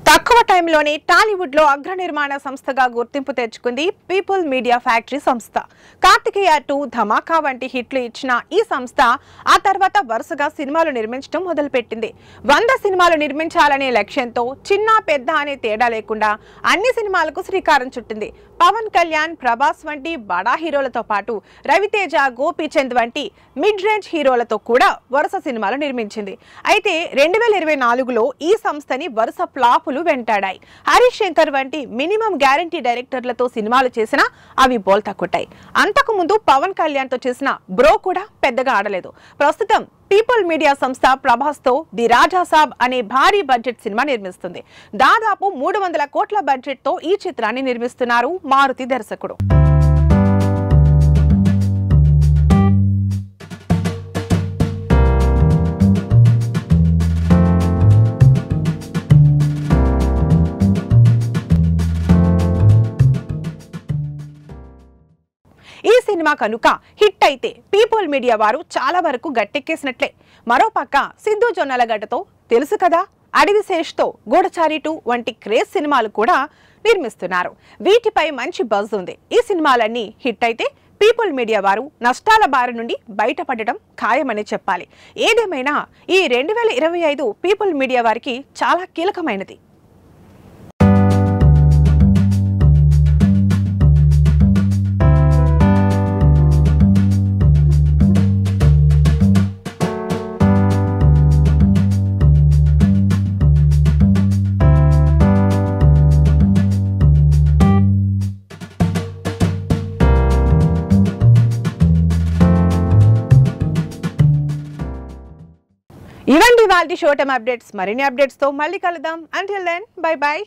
తక్కువ టైంలోనే టాలీవుడ్ లో అగ్ర నిర్మాణ సంస్థగా గుర్తింపు తెచ్చుకుంది పీపుల్ మీడియా ఫ్యాక్టరీ సంస్థ. కార్తికేయ 2, ధమాకా వంటి హిట్లు ఇచ్చిన ఈ సంస్థ ఆ తర్వాత వరుసగా సినిమాలు నిర్మించడం మొదలుపెట్టింది. 100 సినిమాలు నిర్మించాలనే లక్ష్యంతో చిన్న పెద్ద అనే తేడా లేకుండా అన్ని సినిమాలకు శ్రీకారం చుట్టింది. పవన్ కళ్యాణ్, ప్రభాస్ వంటి బడా హీరోలతో పాటు రవితేజ, గోపీచంద్ వంటి మిడ్ రేంజ్ హీరోలతో కూడా వరుస సినిమాలు నిర్మించింది. అయితే 2024లో ఈ సంస్థని వరుస ఫ్లాపులు వెంటాడాయి. హరీష్ శంకర్ వంటి మినిమం గ్యారంటీ డైరెక్టర్లతో సినిమాలు చేసినా అవి బోల్తా కొట్టాయి. అంతకు ముందు పవన్ కళ్యాణ్ తో చేసిన బ్రో కూడా పెద్దగా ఆడలేదు. ప్రస్తుతం పీపుల్ మీడియా సంస్థ ప్రభాస్ తో ది రాజా సాబ్ అనే భారీ బడ్జెట్ సినిమా నిర్మిస్తుంది. దాదాపు 300 కోట్ల బడ్జెట్ తో ఈ చిత్రాన్ని నిర్మిస్తున్నారు మారుతి దర్శకుడు. ఈ సినిమా కనుక హిట్ అయితే పీపుల్ మీడియా వారు చాలా వరకు గట్టెక్కేసినట్లే. మరోపక్క సిద్ధు జొన్నలగడ్డతో తెలుసు కదా, అడవి శేష్తో గూఢచారి 2 వంటి క్రేజ్ సినిమాలు కూడా నిర్మిస్తున్నారు. వీటిపై మంచి బజ్ ఉంది. ఈ సినిమాలన్నీ హిట్ అయితే పీపుల్ మీడియా వారు నష్టాల బారి నుండి బయటపడటం ఖాయమని చెప్పాలి. ఏదేమైనా ఈ 2025 పీపుల్ మీడియా వారికి చాలా కీలకమైనది. ఇవండి వాళ్ళ షో టైమ్ అప్డేట్స్. మరిన్ని అప్డేట్స్ తో మళ్ళీ కలుద్దాం. Until then bye by.